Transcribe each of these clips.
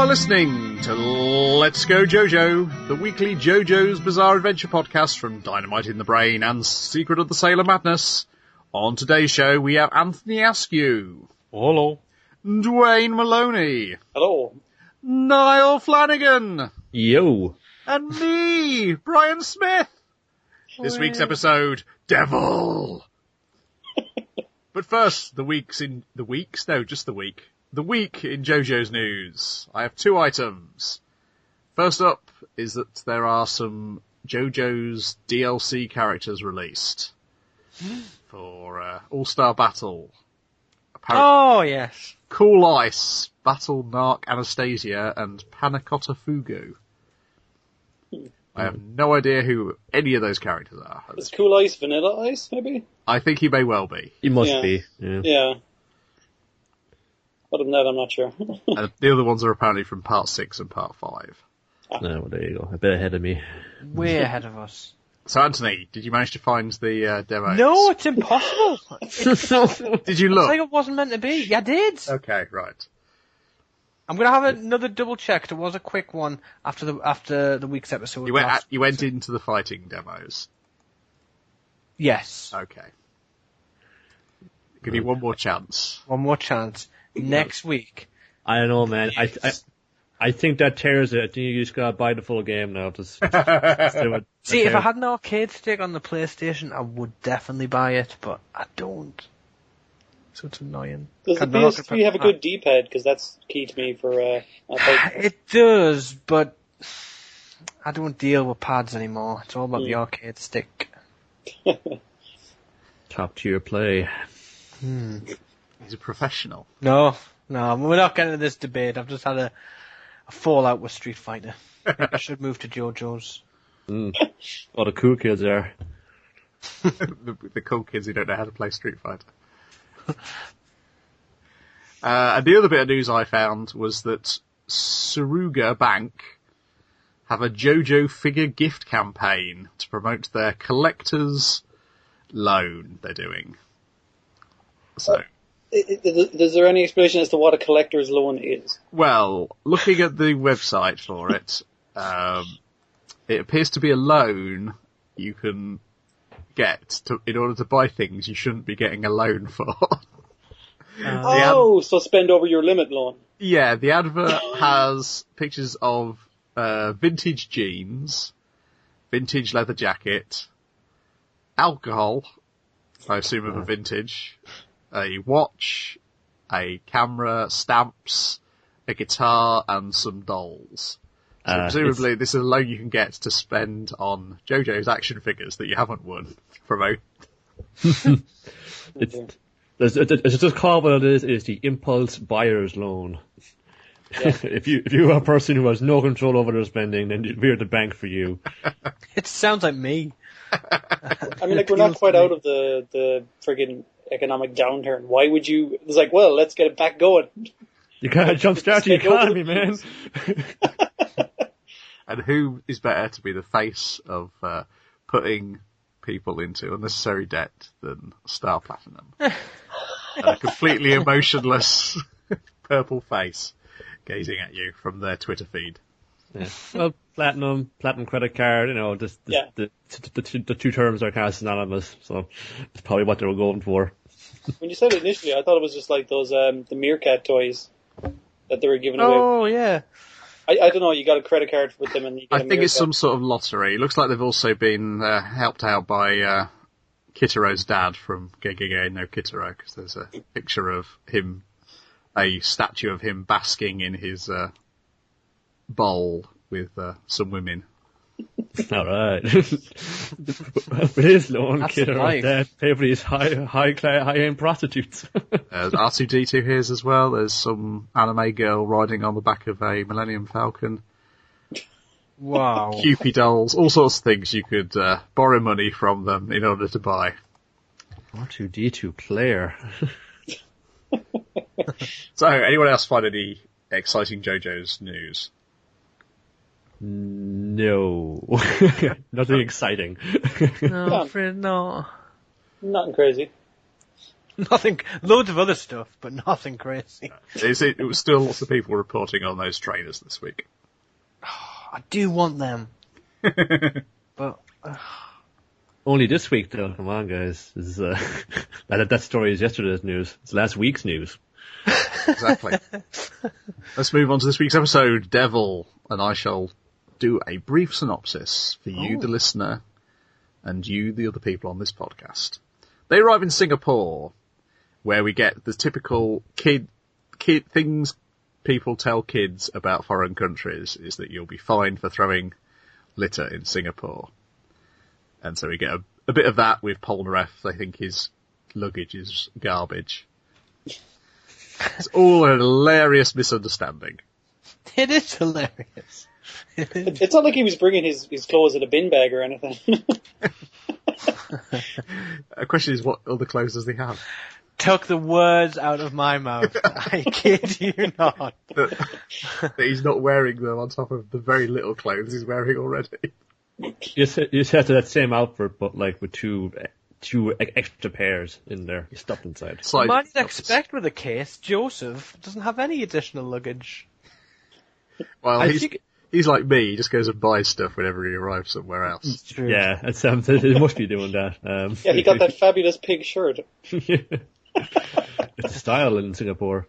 are listening to Let's Go JoJo, the weekly JoJo's Bizarre Adventure podcast from Dynamite in the Brain and Secret of the Sailor Madness. On today's show, we have Anthony Askew. Hello. Dwayne Maloney. Hello. Niall Flanagan. Yo. And me, Brian Smith. This week's episode, Devil. But first, the week in JoJo's news. I have two items. First up is that there are some JoJo's DLC characters released for All-Star Battle. Oh, yes. Cool Ice, Battle Narc Anastasia, and Panacotta Fugu. I have no idea who any of those characters are. Is Cool Ice Vanilla Ice, maybe? I think he may well be. He must be. Yeah. Other than that, I'm not sure. And the other ones are apparently from Part 6 and Part 5. No, well, there you go. A bit ahead of me. Way ahead of us. So, Anthony, did you manage to find the demos? No, it's impossible. Did you look? It's like it wasn't meant to be. Yeah, I did. Okay, right. I'm going to have another double check. There was a quick one after the week's episode. You went into the fighting demos? Yes. Okay. Give me one more chance. One more chance. Next week. I don't know, man. I think that tears it. I think you just gotta buy the full game now. Just do it. See, if I had an arcade stick on the PlayStation, I would definitely buy it, but I don't. So it's annoying. Does the PS3 have a good D-pad? Because that's key to me for... It does, but I don't deal with pads anymore. It's all about the arcade stick. Top tier play. He's a professional. No, we're not getting into this debate. I've just had a fallout with Street Fighter. I should move to JoJo's. All the cool kids there. the cool kids who don't know how to play Street Fighter. And the other bit of news I found was that Suruga Bank have a JoJo figure gift campaign to promote their collector's loan they're doing. So, is there any explanation as to what a collector's loan is? Well, looking at the website for it, it appears to be a loan you can get in order to buy things you shouldn't be getting a loan for. So spend over your limit loan. Yeah, the advert has pictures of vintage jeans, vintage leather jacket, alcohol, I assume of a vintage, a watch, a camera, stamps, a guitar, and some dolls. So presumably this is a loan you can get to spend on JoJo's action figures that you haven't won. Promote. It's just called what it is the impulse buyer's loan. Yeah. If you are a person who has no control over their spending, then we're the bank for you. It sounds like me. I mean, like, we're not quite out of the friggin' economic downturn. Why would you... It's like, well, let's get it back going. You gotta jumpstart the economy, man. And who is better to be the face of putting people into unnecessary debt than Star Platinum? And a completely emotionless purple face gazing at you from their Twitter feed. Yeah. Well, platinum credit card, just the two terms are kind of synonymous, so it's probably what they were going for. When you said it initially, I thought it was just like those the Meerkat toys that they were giving away. Oh, yeah. I don't know, you got a credit card with them and you get I think it's some sort of lottery. It looks like they've also been helped out by Kitaro's dad from JJBA no Kitaro, because there's a picture of him, a statue of him basking in his bowl with some women. Alright. With his loan, Kitaro's dad pay for these high-end prostitutes. R2-D2 here's as well. There's some anime girl riding on the back of a Millennium Falcon. Wow. Cupid dolls, all sorts of things you could borrow money from them in order to buy. R2-D2 Claire. So, anyone else find any exciting JoJo's news? No. Nothing exciting. No, I'm afraid not. Nothing crazy. Nothing, loads of other stuff, but nothing crazy. It was still lots of people reporting on those trainers this week. I do want them. But... Only this week, though. Come on, guys. This is, that story is yesterday's news. It's last week's news. Exactly. Let's move on to this week's episode, Devil, and I shall do a brief synopsis for you, the listener, and you, the other people on this podcast. They arrive in Singapore, where we get the typical kid things people tell kids about foreign countries, is that you'll be fined for throwing litter in Singapore. And so we get a bit of that with Polnareff. They think his luggage is garbage. It's all a hilarious misunderstanding. It is hilarious. It's not like he was bringing his clothes in a bin bag or anything. The question is, what other clothes does he have? Took the words out of my mouth. I kid you not. That he's not wearing them on top of the very little clothes he's wearing already. You just have that same outfit, but like with two extra pairs in there, stuffed inside. The man you'd expect with a case, Joseph, doesn't have any additional luggage. Well, he's like me. He just goes and buys stuff whenever he arrives somewhere else. It's true. Yeah, it must be doing that. Yeah, he got that fabulous pink shirt. It's style in Singapore.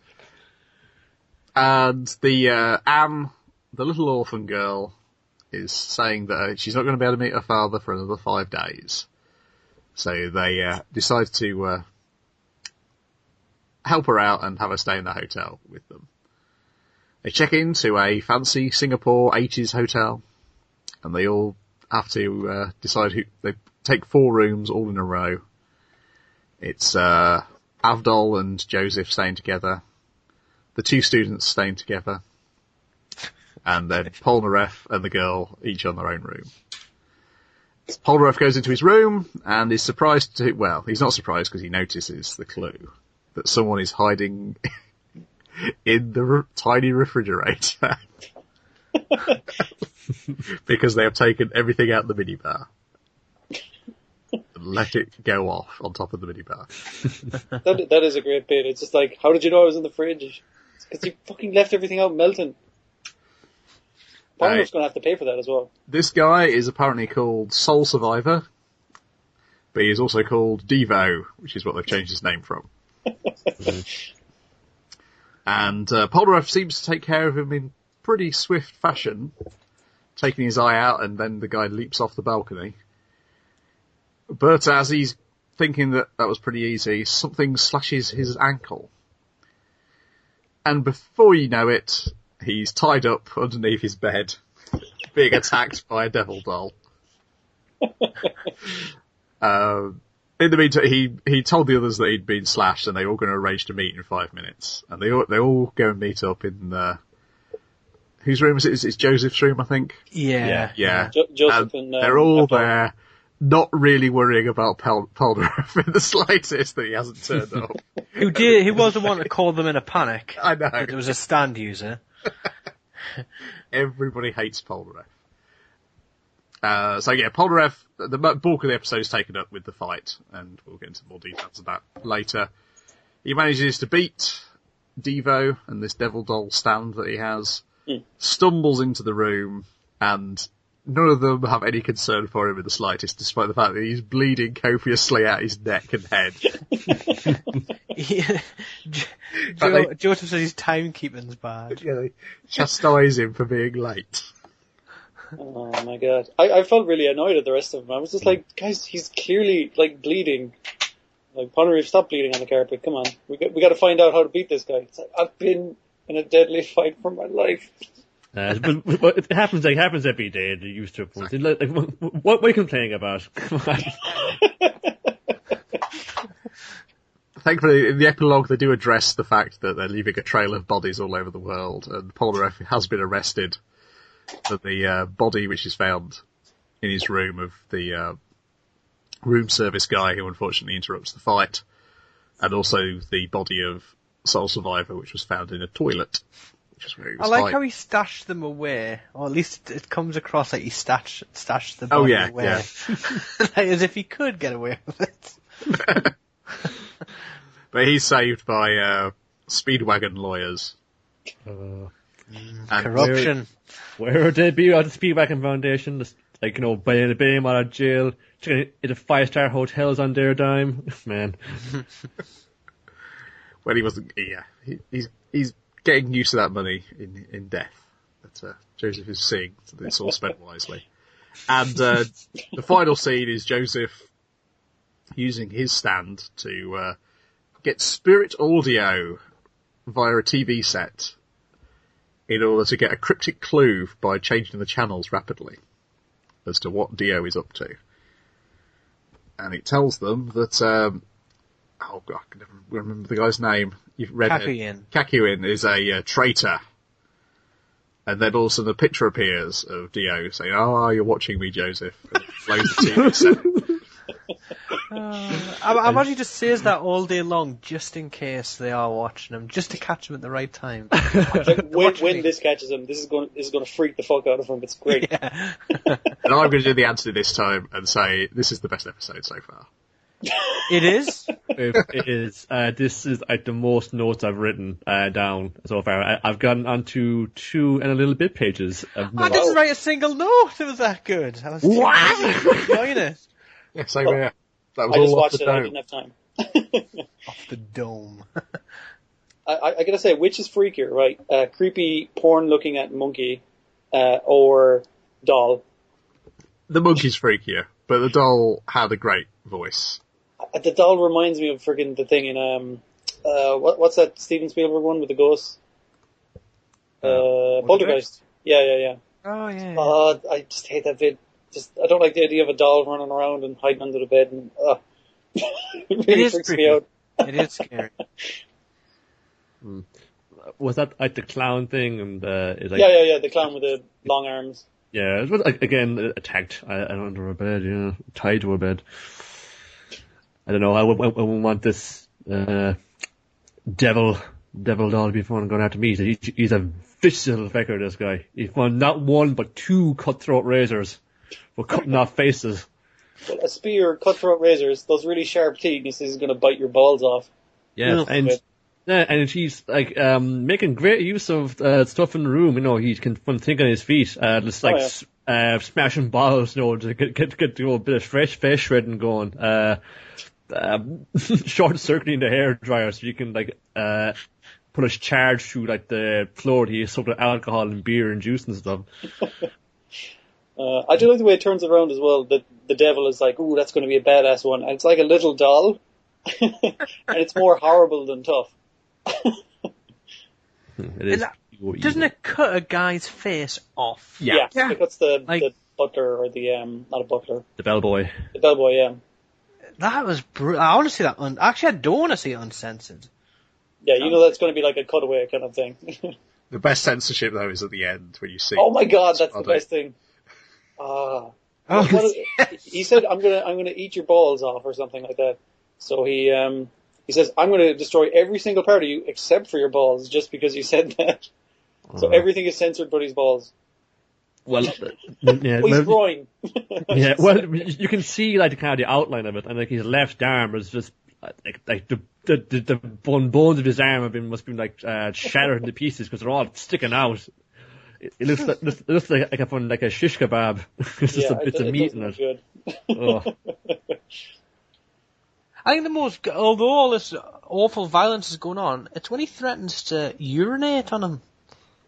And the Anne, the little orphan girl, is saying that she's not going to be able to meet her father for another 5 days. So they decide to help her out and have her stay in the hotel with them. They check into a fancy Singapore 80s hotel, and they all have to decide who. They take 4 rooms all in a row. It's Avdol and Joseph staying together, the 2 students staying together, and then Polnareff and the girl each on their own room. Polnareff goes into his room and is surprised to, well, he's not surprised because he notices the clue that someone is hiding in the tiny refrigerator because they have taken everything out of the minibar and let it go off on top of the minibar. That is a great bit. It's just like, how did you know I was in the fridge? It's because you fucking left everything out melting. Polnareff's going to have to pay for that as well. This guy is apparently called Soul Survivor, but he is also called Devo, which is what they've changed his name from. And Polnareff seems to take care of him in pretty swift fashion, taking his eye out, and then the guy leaps off the balcony. But as he's thinking that was pretty easy, something slashes his ankle. And before you know it, he's tied up underneath his bed, being attacked by a devil doll. In the meantime, he told the others that he'd been slashed, and they were all going to arrange to meet in 5 minutes. And they all go and meet up in whose room is it? It's Joseph's room, I think. Yeah. Joseph and they're all there, not really worrying about Polnareff in the slightest that he hasn't turned up. He was the one that called them in a panic. I know. It was a stand user. Everybody hates Polnareff. Polnareff, the bulk of the episode is taken up with the fight, and we'll get into more details of that later. He manages to beat Devo and this devil doll stand that he has, stumbles into the room, and none of them have any concern for him in the slightest, despite the fact that he's bleeding copiously out his neck and head. Joseph says his timekeeping's bad. Yeah, they chastise him for being late. Oh my god. I felt really annoyed at the rest of them. I was just like, guys, he's clearly, like, bleeding. Like, Polnareff, stop bleeding on the carpet, come on. We got to find out how to beat this guy. It's like, I've been in a deadly fight for my life. But it happens every day, they're used to it. Like, what are you complaining about? Thankfully, in the epilogue, they do address the fact that they're leaving a trail of bodies all over the world, and Polnareff has been arrested for the body which is found in his room of the room service guy who unfortunately interrupts the fight, and also the body of Soul Survivor, which was found in a toilet. Which is where he was how he stashed them away, or at least it comes across like he stashed the body away. Yeah. Like, as if he could get away with it. But he's saved by Speedwagon lawyers. Uh, And Corruption. where would they be at the Speedwagon Foundation? Just, like, buying him out of jail, checking into 5-star hotels on their dime. Man. Well, he wasn't. Yeah, he's getting used to that money in death that Joseph is seeing, so that it's all spent wisely. And the final scene is Joseph using his stand to get spirit audio via a TV set in order to get a cryptic clue by changing the channels rapidly as to what Dio is up to. And it tells them that, oh god, I can never remember the guy's name. You've read Kakyoin. Kakyoin is a traitor. And then all of a sudden a picture appears of Dio saying, "Oh, you're watching me, Joseph." And it flows the TV set. I imagine he just says that all day long, just in case they are watching him, just to catch him at the right time. Like, when this catches him, this is going to freak the fuck out of him. It's great. Yeah. And I'm going to do the answer this time and say this is the best episode so far. It is? It is. This is like the most notes I've written down so far. I've gotten onto 2 and a little bit pages of I notes. didn't write a single note. It was that good. I was enjoying it. Yeah, same here. That was I just all off watched the it. I dome. didn't have time. Off the dome. I gotta say, which is freakier, right? Creepy porn looking at monkey, or doll? The monkey's freakier, but the doll had a great voice. The doll reminds me of friggin' the thing in what's that Steven Spielberg one with the ghosts? Poltergeist. Yeah. Oh, yeah. I just hate that bit. I don't like the idea of a doll running around and hiding under the bed, and it really freaks me out. It is scary. Was that like the clown thing? And is like, Yeah. The clown with the long arms. Yeah, it was like, again attacked under a bed. Yeah, tied to a bed. I don't know. I wouldn't want this devil doll to be fun going after me. He's a vicious little fecker. This guy. He found not one but 2 cutthroat razors for cutting off faces. Well, a spear, cutthroat razors, those really sharp teeth. He says he's going to bite your balls off. Yeah, and he's like making great use of stuff in the room. You know, he can think on his feet, just like smashing balls, you know, to get a bit of fresh face shredding going. Short circuiting the hair dryer so you can like put a charge through like the floor. He soaked with alcohol and beer and juice and stuff. I do like the way it turns around as well. That the devil is like, "Ooh, that's going to be a badass one." And it's like a little doll, and it's more horrible than tough. It is. Doesn't it cut a guy's face off? Yeah. It cuts the butler or the not a butler, The bellboy. the bellboy. Yeah. That was brutal. I want to see that. Actually, I don't want to see it uncensored. Yeah, you know that's going to be like a cutaway kind of thing. The best censorship though is at the end where you see. Oh my god, that's the best thing. He said, "I'm gonna eat your balls off" or something like that. So he says, "I'm gonna destroy every single part of you except for your balls," just because you said that. So everything is censored but his balls. Well, yeah, He's groin. yeah. Well, you can see like the kind of the outline of it, and like his left arm is just like the bones of his arm must be like shattered into pieces because they're all sticking out. It looks like a shish kebab. It's just a bit of meat in it. Good. Oh. I think although all this awful violence is going on, it's when he threatens to urinate on him.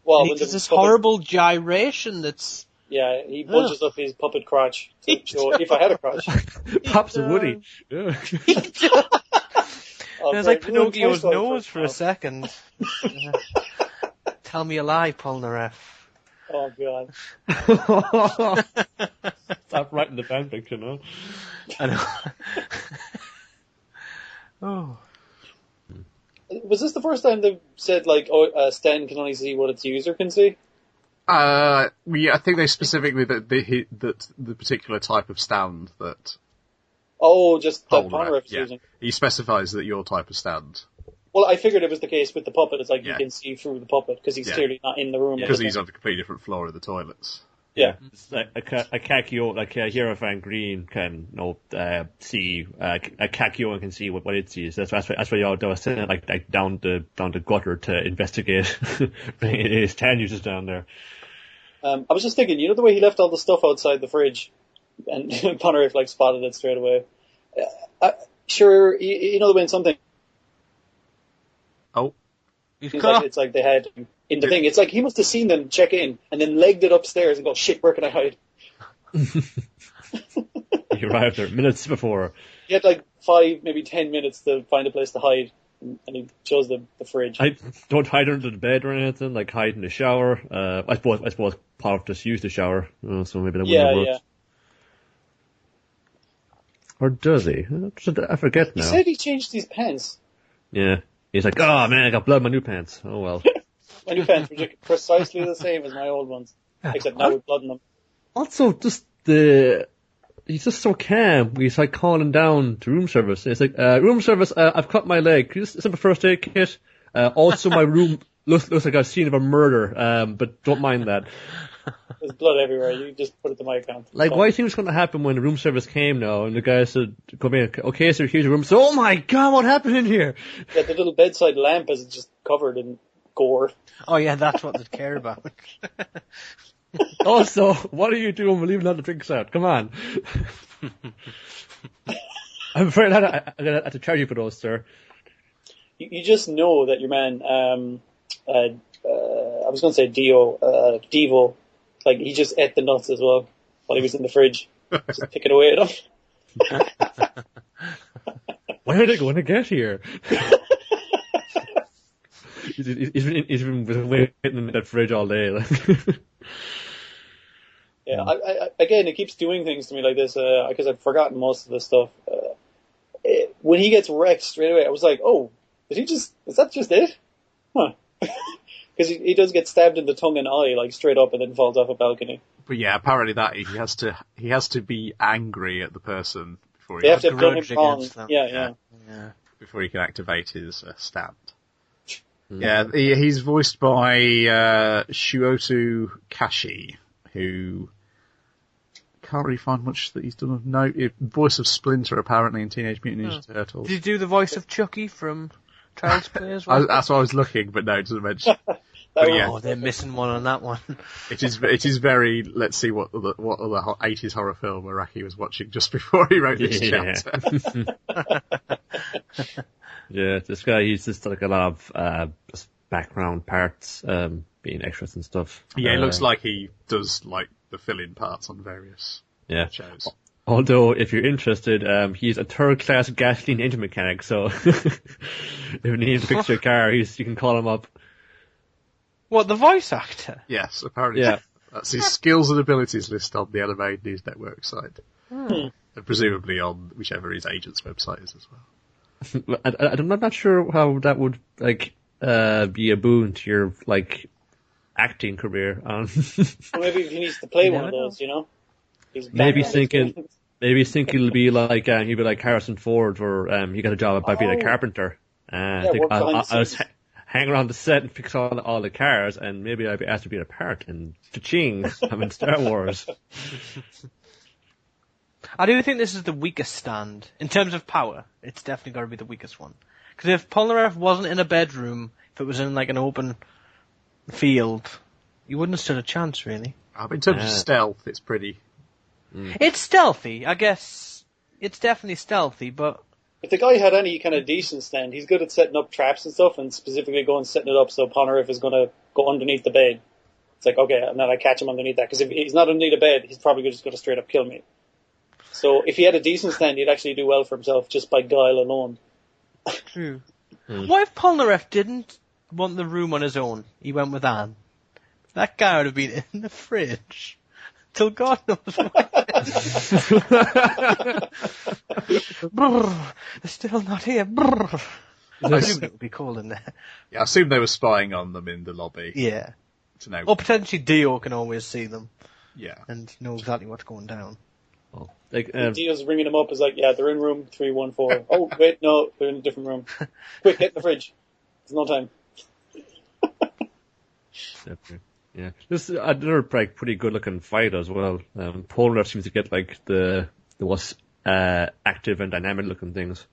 Well, and he does this horrible gyration that's... Yeah, he bunches up his puppet crotch to show if I had a crotch. Pops a Woody. Yeah. It was like Pinocchio's nose for a second. Tell me a lie, Polnareff. Oh, God. Stop writing the fanfiction, huh? I know. Oh. Was this the first time they said, like, Stan can only see what its user can see? I think they specifically that the particular type of stand that. Oh, just that Polnareff is using. He specifies that your type of stand. Well, I figured it was the case with the puppet. It's like you can see through the puppet because he's clearly not in the room. Because he's on a completely different floor of the toilets. Yeah. It's like a Kakyo, like a Hierophant Green can, see, a Kakyo can see what it sees. That's why y'all was sending it like down the gutter to investigate. His 10 users down there. I was just thinking, the way he left all the stuff outside the fridge, and Polnareff like spotted it straight away. Sure, you know when something. Oh. It's like they had in the thing. It's like he must have seen them check in and then legged it upstairs and go, shit, where can I hide? He arrived there minutes before. He had like 5, maybe 10 minutes to find a place to hide, and he chose the fridge. I don't hide under the bed or anything, like hide in the shower. I suppose Polnareff just used the shower, so maybe that wouldn't have worked. Yeah. Or does he? I forget now. He said he changed his pants. Yeah. He's like, oh man, I got blood in my new pants. Oh well. My new pants were precisely the same as my old ones, except now with blood in them. Also, he's just so calm. He's like calling down to room service. It's like, room service, I've cut my leg. Can you just send a first aid kit? Also my room looks like a scene of a murder, but don't mind that. There's blood everywhere. You just put it to my account. Like, what do you think was going to happen when the room service came now? And the guy said, come in. Okay, so here's your room. So, oh my god, what happened in here? Yeah, the little bedside lamp is just covered in gore. Oh yeah, that's what they care about. Also, what are you doing? We're leaving all the drinks out. Come on. I'm afraid I'm going to have to charge you for those, sir. You just know that your man, I was going to say Devo, like he just ate the nuts as well while he was in the fridge, just picking away at them. Why are they going to get here? he's been waiting in that fridge all day. Yeah, again, it keeps doing things to me like this, because I've forgotten most of this stuff. When he gets wrecked straight away, I was like, oh, is that just it? Huh. Because he does get stabbed in the tongue and eye, like straight up, and then falls off a balcony. But yeah, apparently that he has to be angry at the person before They have to have done him wrong. Yeah. Before he can activate his stand. Yeah, he's voiced by Shuoto Kashi, who can't really find much that he's done of note. Voice of Splinter, apparently, in Teenage Mutant Ninja Turtles. Did you do the voice of Chucky from Child's Play as well? That's what I was looking, but no, it doesn't mention. Oh, they're missing one on that one. It is very. Let's see what other 80s horror film Araki was watching just before he wrote this chapter. Yeah, this guy, he's just like a lot of just background parts, being extras and stuff. Yeah, it looks like he does like the fill-in parts on various shows. Although, if you're interested, he's a third-class gasoline engine mechanic, so if you need to fix your car, you can call him up. What, the voice actor? Yes, apparently. Yeah. That's his skills and abilities list on the Anime News Network site. And presumably on whichever his agent's website is as well. I'm not sure how that would, be a boon to your, acting career. Well, maybe if he needs to play one of those, He's maybe thinking it'll be like, he'll be like Harrison Ford, or he got a job by being a carpenter. I was hang around the set and fix all the cars, and maybe I'd be asked to be a part in Cha-ching. I'm in Star Wars. I do think this is the weakest stand. In terms of power, it's definitely got to be the weakest one. Because if Polnareff wasn't in a bedroom, if it was in an open field, you wouldn't have stood a chance, really. In terms of stealth, it's pretty... It's stealthy, I guess. It's definitely stealthy, but... If the guy had any kind of decent stand, he's good at setting up traps and stuff, and specifically going setting it up so Polnareff is going to go underneath the bed. It's like, okay, and then I catch him underneath that, because if he's not underneath a bed, he's probably just going to straight up kill me. So if he had a decent stand, he'd actually do well for himself just by guile alone. True. What if Polnareff didn't want the room on his own? He went with Anne. That guy would have been in the fridge till God knows what. They're still not here. I assume it would be cold in there. Yeah, I assume they were spying on them in the lobby. Yeah. To know. Or potentially Dio can always see them. Yeah. And know exactly what's going down. Oh. Dio's ringing them up, is like, yeah, they're in room 314. Oh, wait, no, they're in a different room. Quick, get in the fridge. There's no time. Yeah, this is another like pretty good looking fight as well. Polnareff seems to get like the most active and dynamic looking things.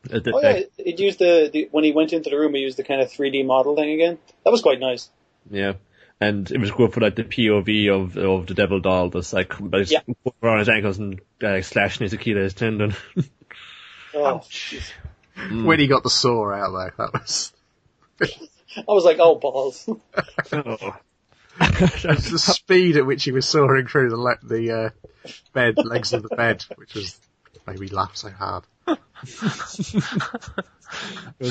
It used the when he went into the room, he used the kind of 3D model thing again. That was quite nice. Yeah, and it was good for like the POV of the devil doll that's like around his ankles and slashing his Achilles tendon. Oh, when he got the saw out there, that was. I was like, oh balls. Oh. The speed at which he was sawing through the legs of the bed, which made me laugh so hard. It's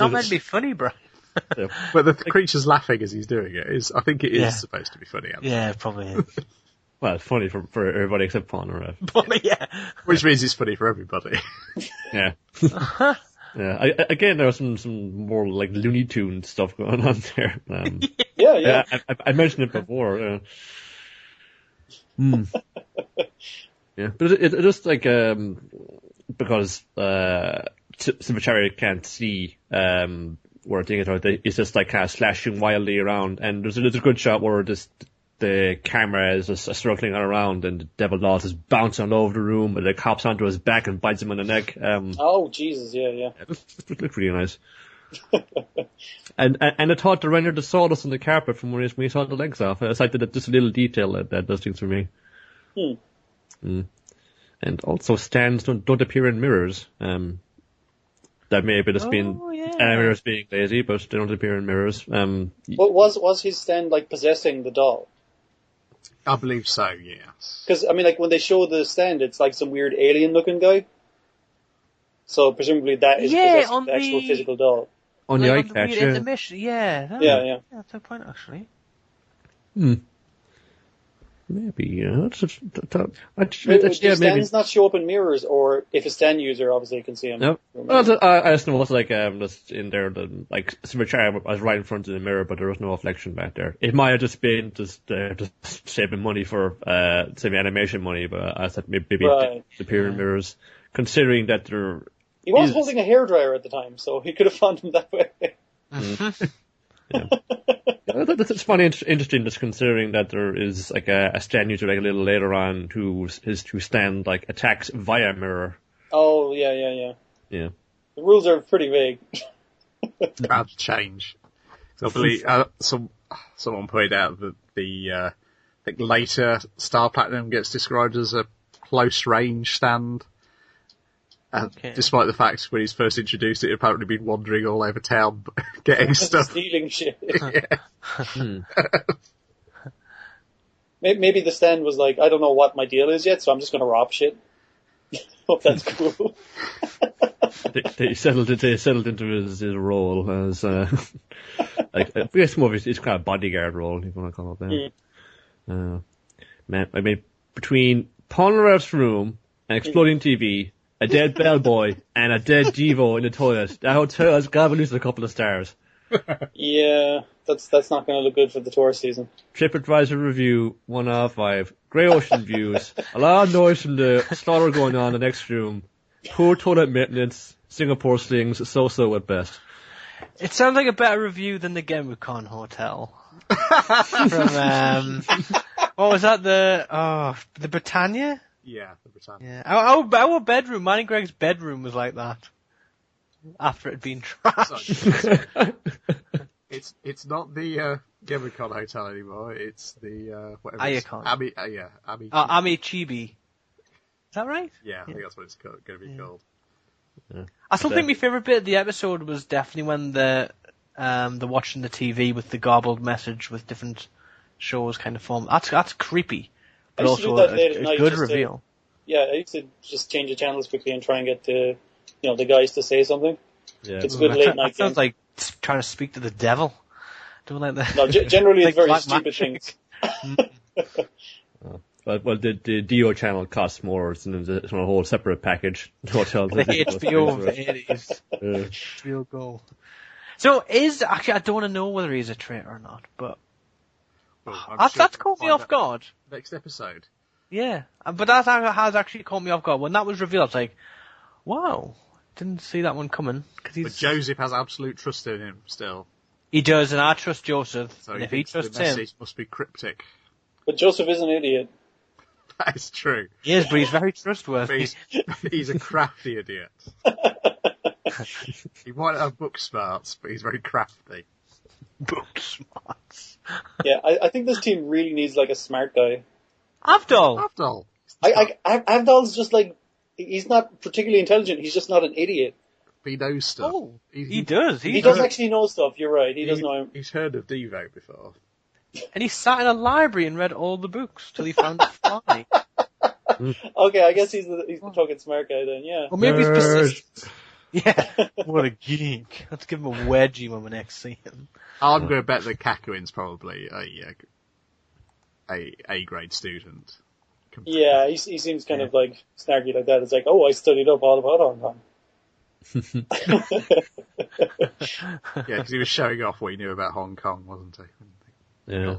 not meant to be funny, bro. Yeah. But the creature's laughing as he's doing it. I think it is supposed to be funny. Yeah, it probably is. Well, it's funny for everybody except Polnareff. Yeah. Which means it's funny for everybody. Yeah. Yeah. Again, there was some more like Looney Tunes stuff going on there. Yeah. I mentioned it before. Yeah, but it just like because Sivachari can't see where a thing is, it's just like kind of slashing wildly around, and there's a good shot where the camera is just circling around, and the devil doll is bouncing all over the room, and it hops onto his back and bites him on the neck. Oh Jesus, yeah. It looked really nice. and I thought to render the sawdust on the carpet from when he saw the legs off. It's like just a little detail that does things for me. And also stands don't appear in mirrors. That may have just been animators being lazy, but they don't appear in mirrors. But was his stand like possessing the doll? I believe so, yes. Because I mean, like when they show the stand, it's like some weird alien-looking guy. So presumably that is possessing the actual physical doll. On the eye catch, yeah. Yeah. That's a point, actually. Maybe, Do stands not show up in mirrors, or if a stand user obviously can see him? No. Well, I just know what's like just in there. Like Sivachari was right in front of the mirror, but there was no reflection back there. It might have just been just saving money for saving animation money, but I thought maybe appear in mirrors, considering that there. He was holding a hairdryer at the time, so he could have found him that way. Yeah. It's funny, interesting, just considering that there is like a stand user like a little later on who stand like attacks via mirror. Oh yeah. Yeah. The rules are pretty vague. About to change. So I believe someone pointed out that the later Star Platinum gets described as a close range stand. Despite the fact when he's first introduced, it had apparently been wandering all over town getting stuff. Stealing shit. Yeah. Maybe the stand was like, I don't know what my deal is yet, so I'm just going to rob shit. Hope that's cool. They settled into his role as like I guess more of his kind of bodyguard role, if you want to call it that. Man, I mean, between Polnareff's room, an exploding TV, a dead bellboy, and a dead Devo in the toilet, that hotel has got to lose a couple of stars. Yeah, that's not going to look good for the tour season. TripAdvisor review, 1 out of 5. Grey ocean views. A lot of noise from the slaughter going on in the next room. Poor toilet maintenance. Singapore slings, so at best. It sounds like a better review than the Gemukon Hotel. From, what was that, the Britannia? Yeah, the Britannia. Yeah. Our bedroom, mine and Greg's bedroom was like that. After it had been trashed. It's not the Gemicon Hotel anymore. It's the whatever. Ayakon. Ami. Amichibi. Is that right? Yeah, I think that's what it's going to be called. Yeah. I still think my favourite bit of the episode was definitely when the watching the TV with the garbled message with different shows kind of form. That's creepy, but also a good reveal. I used to just change the channels quickly and try and get the guys to say something. Yeah. It's a good late night. That sounds like trying to speak to the devil. Don't like that. No, generally like it's very stupid things. Well, the DO channel costs more. It's a whole separate package. The HBO of the 80s. HBO Go. So actually, I don't want to know whether he's a traitor or not, but that's caught me off guard. Next episode. Yeah, but that has actually caught me off guard. When that was revealed, I was like, wow, didn't see that one coming. But Joseph has absolute trust in him still. He does, and I trust Joseph. So and he if he thinks the trusts him, message must be cryptic. But Joseph is an idiot. That is true. he is, but he's very But trustworthy. he's a crafty idiot. He might have book smarts, but he's very crafty. Book smarts. Yeah, I think this team really needs like a smart guy. Abdul. Abdul. Avdol's just like, he's not particularly intelligent, he's just not an idiot. He knows stuff. Oh, he does. He does actually know stuff, you're right, he does know. He's heard of Devo before. And he sat in a library and read all the books till he found a fly. Okay, I guess he's the fucking smart guy then, yeah. Or maybe he's persistent. Yeah. What a geek. Let's give him a wedgie when we next see him. I'm going to bet that Kakuin's probably a grade student. Yeah, he seems kind of like snarky like that. It's like, oh, I studied up all about Hong Kong. Yeah, because he was showing off what he knew about Hong Kong, wasn't he? Yeah.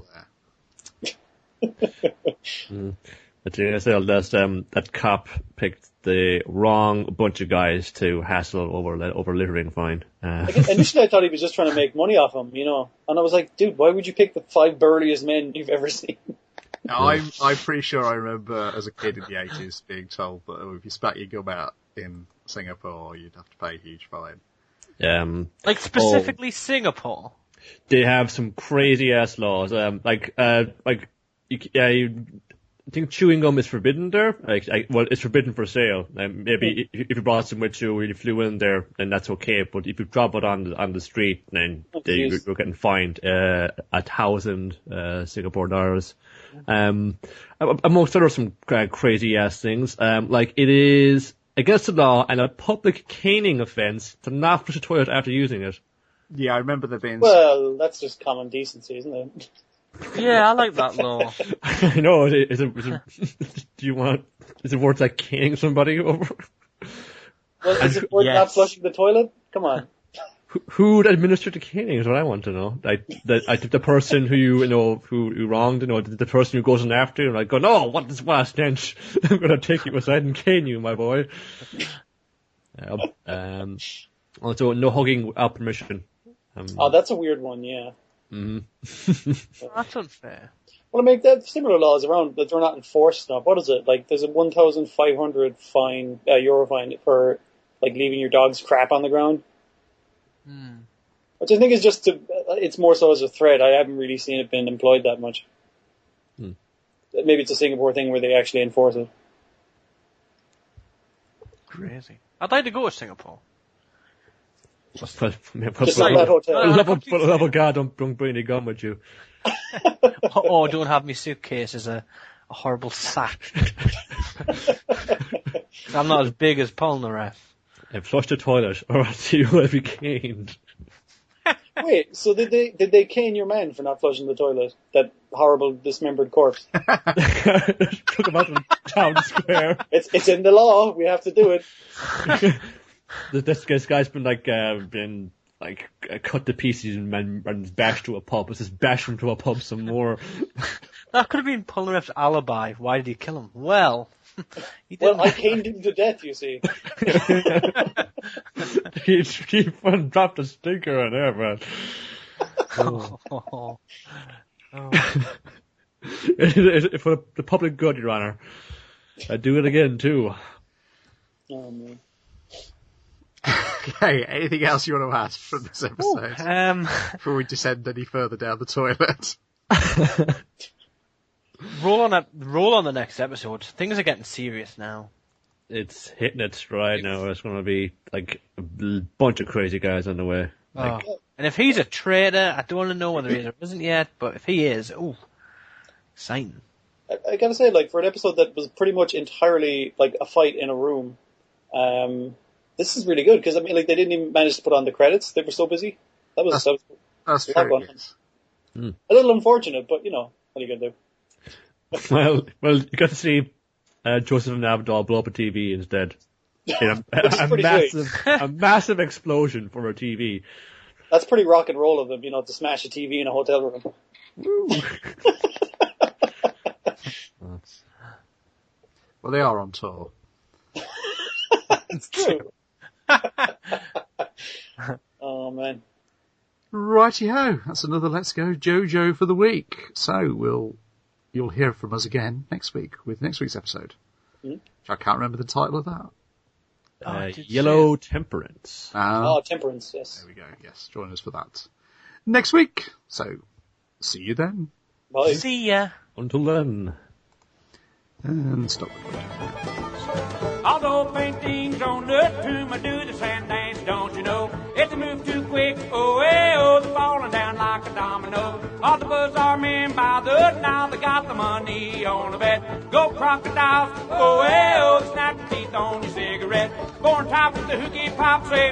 But yeah, so that cop picked the wrong bunch of guys to hassle over littering fine. Initially I thought he was just trying to make money off him, you know. And I was like, dude, why would you pick the 5 burliest men you've ever seen? I'm pretty sure I remember as a kid in the 80s being told that if you spat your gum out in Singapore, you'd have to pay a huge fine. Like specifically Singapore. They have some crazy ass laws. I think chewing gum is forbidden there. Well, it's forbidden for sale. Maybe if you brought some with you or you flew in there, then that's okay. But if you drop it on the street, then you're getting fined 1,000 Singapore dollars. Amongst other some crazy ass things. Like it is against the law and a public caning offence to not flush a toilet after using it. Yeah, I remember there being. Well, that's just common decency, isn't it? Yeah, I like that law. I know. Is it worth like caning somebody over? Well, is it worth not flushing the toilet? Come on. Who would administer the caning is what I want to know. The person who who wronged, the person who goes in after you, and I go, no, what is what stench? I'm gonna take you aside and cane you, my boy. Also, no hugging without permission. That's a weird one, yeah. Mm-hmm. That's unfair. Well, I mean, there's similar laws around, but they're not enforced enough. What is it? Like, there's a 1,500 euro fine for, like, leaving your dog's crap on the ground. Which I think is just it's more so as a threat. I haven't really seen it being employed that much. Maybe it's a Singapore thing where they actually enforce it. Crazy. I'd like to go to Singapore. Just like that hotel. Love of God, don't bring any gum with you. Oh, don't have me suitcase as a horrible sack. I'm not as big as Polnareff. And flush the toilet, or else you will be caned. Wait, so did they cane your man for not flushing the toilet? That horrible dismembered corpse. Took him out of the town square. It's in the law. We have to do it. This guy's been cut to pieces and bashed to a pub. Let's just bash him to a pub some more. That could have been Polnareff's alibi. Why did he kill him? Well, he didn't. Well, I caned him to death, you see. he dropped a stinker on there, man. Oh. For the public good, Your Honor. I'd do it again, too. Oh, man. Okay, anything else you want to ask from this episode? Before we descend any further down the toilet. Roll on the next episode. Things are getting serious now. It's hitting its stride now. It's going to be like a bunch of crazy guys on the way. And if he's a traitor, I don't want to know whether he is or isn't yet, but if he is, exciting. I gotta say, like, for an episode that was pretty much entirely like a fight in a room, this is really good, because I mean, like, they didn't even manage to put on the credits. They were so busy. That's true. Yes. A little unfortunate, but, what are you gonna do? Well, you got to see Joseph and Abdul blow up a TV instead. A massive explosion for a TV. That's pretty rock and roll of them, to smash a TV in a hotel room. Woo. Well, they are on tour. It's true. Oh, man. Righty-ho, that's another Let's Go JoJo for the week. So you'll hear from us again next week with next week's episode. Which I can't remember the title of that. Yellow Temperance. Temperance, yes. There we go, yes, join us for that next week. So, see you then. Bye. See ya. Until then. And stop. Although painting's on the tomb, I do the sand dance, don't you know? If they move too quick, they're falling down like a domino. All the bazaar men by the now, they got the money on the bet. Go crocodiles, snap your teeth on your cigarette. Born top with the hooky pop, say,